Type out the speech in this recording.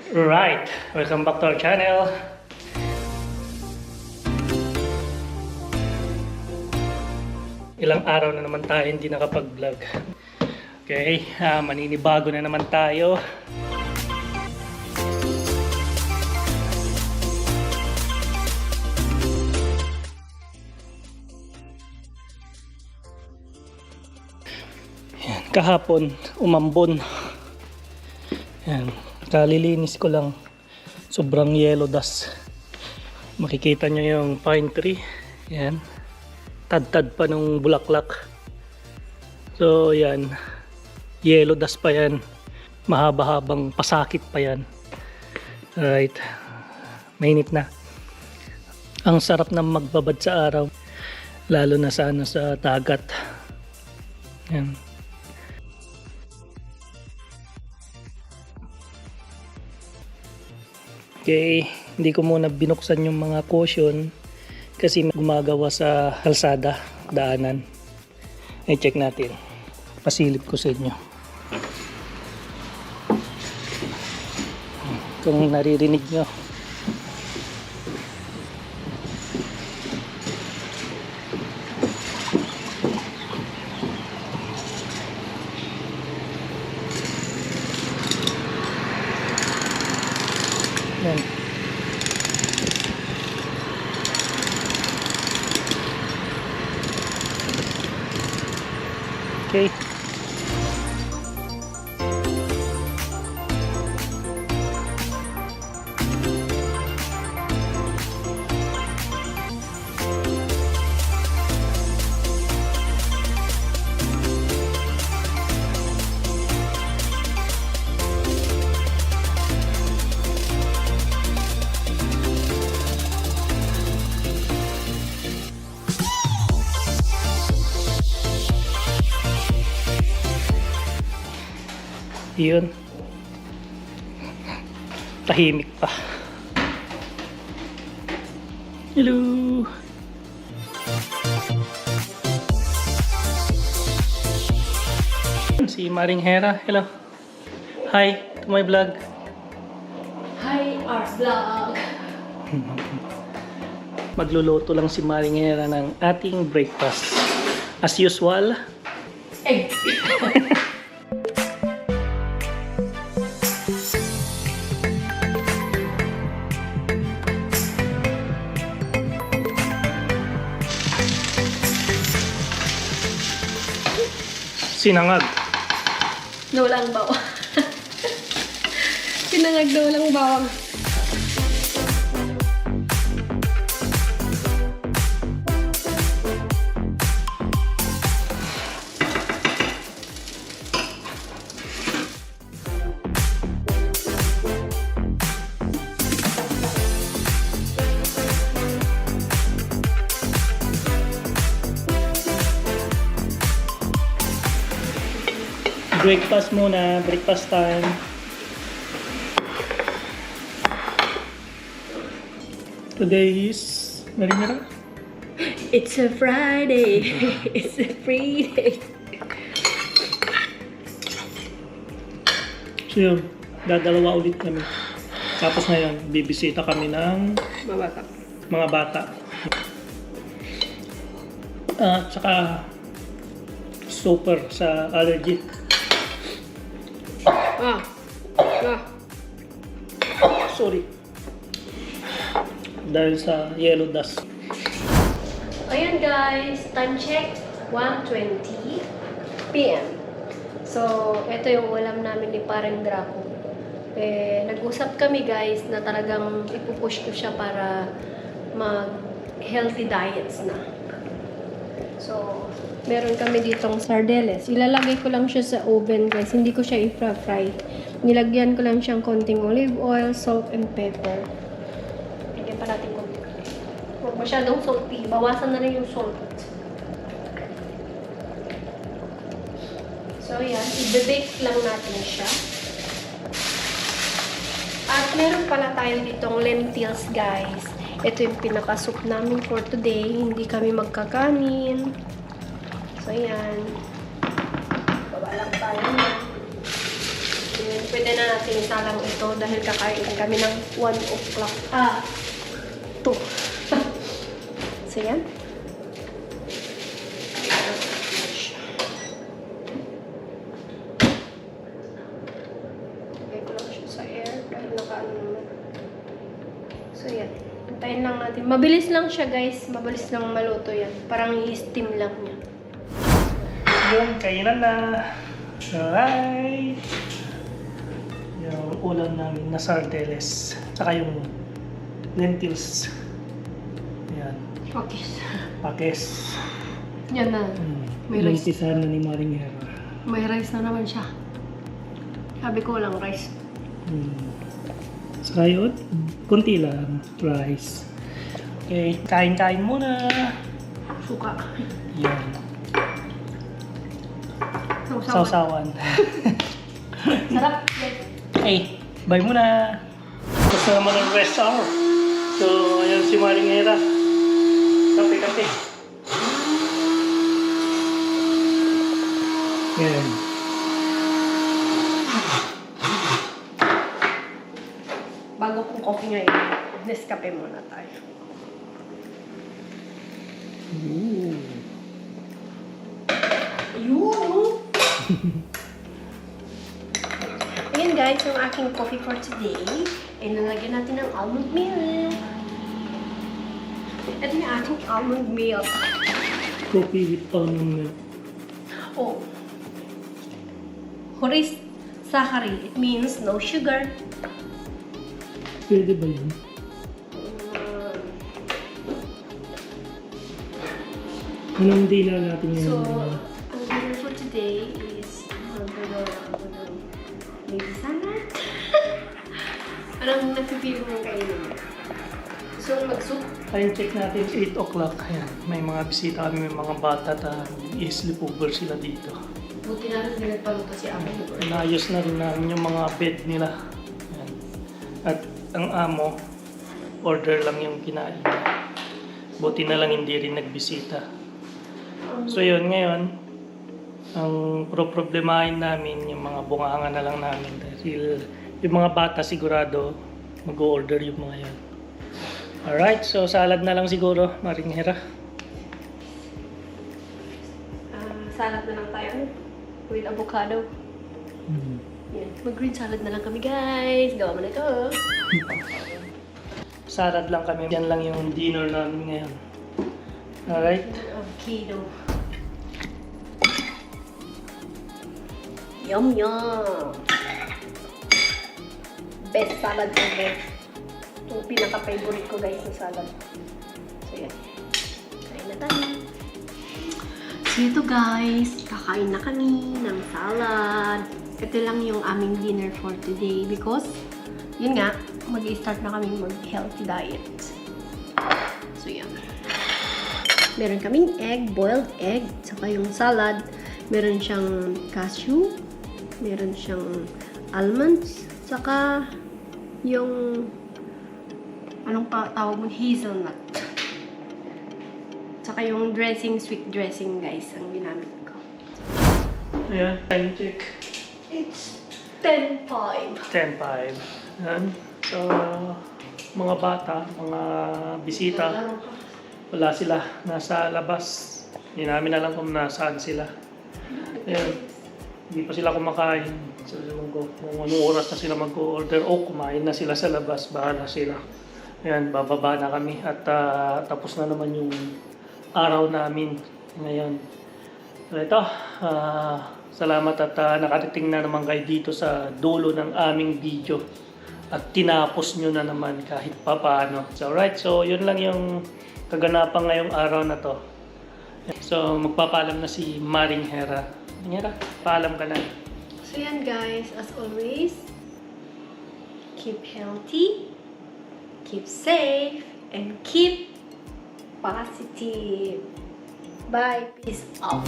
Right, welcome back to our channel. Ilang araw na naman tayo hindi nakapag-vlog. Okay, maninibago na naman tayo. Yan, kahapon umambon. Yan, kalilinis ko lang. Sobrang yellow dust. Makikita nyo yung pine tree. Yan. Tad-tad pa nung bulaklak. So yan. Yellow dust pa yan. Mahaba-habang pasakit pa yan. Alright. Mainit na. Ang sarap na magbabad sa araw. Lalo na sa dagat. Yan. Okay, hindi ko muna binuksan yung mga cushion kasi gumagawa sa kalsada, daanan. I-check natin. Pasilip ko sa inyo. Kung naririnig nyo. Yan. Okay. Yun. Tahimik pa. Hello. Si Maring Hera. Hello. Hi to my vlog. Hi, our vlog. Magluluto lang si Maring Hera ng ating breakfast. As usual. Egg. Sinangag. Na walang bawang. Sinangag na walang bawang. Breakfast muna, breakfast time. Today is Maring. It's a Friday. It's a free day. So yun, dadalawa ulit kami. Tapos ngayon, bibisita kami ng Mabata. mga bata. At saka super sa allergy. Ah. Sorry. Dahil sa yellow dust. Ayan guys, time check, 1:20 PM. So, ito yung ulam namin ni Pareng Draco. Nag-usap kami guys na talagang ipupush ko siya para mag-healthy diets na. So, meron kami ditong sardeles. Ilalagay ko lang siya sa oven guys. Hindi ko siya i-fry. Nilagyan ko lang siyang konting olive oil, salt, and pepper. Lagyan pa natin konting. Huwag masyadong salty. Bawasan na rin yung salt. So, yan. I-bake lang natin siya. At meron pala tayo ditong lentils guys. Ito yung pinaka-soup namin for today. Hindi kami magkakanin. So, yan. Baba lang tayo na. pwede na natin isalang ito dahil kakain kami ng 1 o'clock. 2. So, yan. Lagay ko lang siya sa air dahil nakaano naman. So, yan. Antayin lang natin. Mabilis lang siya, guys. Mabilis lang maluto yan. Parang i-steam lang niya. Yun, kainan na. Alright. Yung ulam namin na sardeles. Saka yung lentils. Yan. Okay. Pakis. Yan na. May rice. Lentisan na ni Maring Hera. May rice na naman siya. Sabi ko walang rice. Saka yun, kunti lang. Rice. Okay, kain-kain muna. Suka. Yan. Sausawan. Sausawan. Sarap. Okay, bye muna. Basta naman ang rest hour. So, ayan si Maring Hera. Kape. Yan. Bago kong coffee ngayon, Nescafe muna tayo. Ooh. Ayun! Ayan guys, yung aking coffee for today. Ay nalagyan natin ng almond milk. Ito yung aking almond milk. Coffee with almond milk. Oh. Horis sacchari. It means no sugar. Pwede ba yun? Anong dinner natin yun? So, ang dinner for today is maybe salad. Anong napipili mong kainin? So, mag-soup. Time check natin, 8 o'clock. Ayan, may mga bisita kami, may mga bata at i-sleepover sila dito. Buti na rin nagpaluto si Amo. Inayos na rin namin yung mga bed nila. Ayan. At ang amo, order lang yung kinain niya. Buti na lang hindi rin nagbisita. So yun, ngayon, ang problemahin namin, yung mga bunganga na lang namin. Dahil yung mga bata sigurado, mag-order yung mga yan. Alright, so salad na lang siguro, Maring Hera. Salad na lang tayo with avocado. Yan. Mag-green salad na lang kami, guys. Gawa mo na ito. Salad lang kami. Yan lang yung dinner namin ngayon. Alright. Avocado. Yum, yum. Best salad ever. Yung pinaka-favorite ko, guys, na salad. So, yan. Kain na tayo. So, ito, guys. Kakain na kami ng salad. Ito lang yung aming dinner for today because, yun nga, mag-start na kami mag-healthy diet. So, yan. Meron kaming egg, boiled egg, saka yung salad. Meron siyang cashew, meron siyang almonds, saka yung anong tawag mo? Hazelnut. Saka yung dressing, sweet dressing, guys, ang ginamit ko. Ayan, time check. It's 10:05. 10:05. Ayan. So, mga bata, mga bisita, wala sila. Nasa labas. Hindi namin alam kung nasaan sila. Ayan. Hindi pa sila kumakain. So, kung anong oras na sila mag-order o kumain na sila sa labas, bahala sila. Ayan, bababa na kami at tapos na naman yung araw namin ngayon. So, ito, salamat at nakarating na naman kayo dito sa dulo ng aming video at tinapos nyo na naman kahit papaano. So, alright, so yun lang yung kaganapan ngayong araw na to. So, magpapaalam na si Maring Hera. Hera, paalam ka na. So yan, guys, as always, keep healthy, keep safe, and keep positive. Bye. Peace out.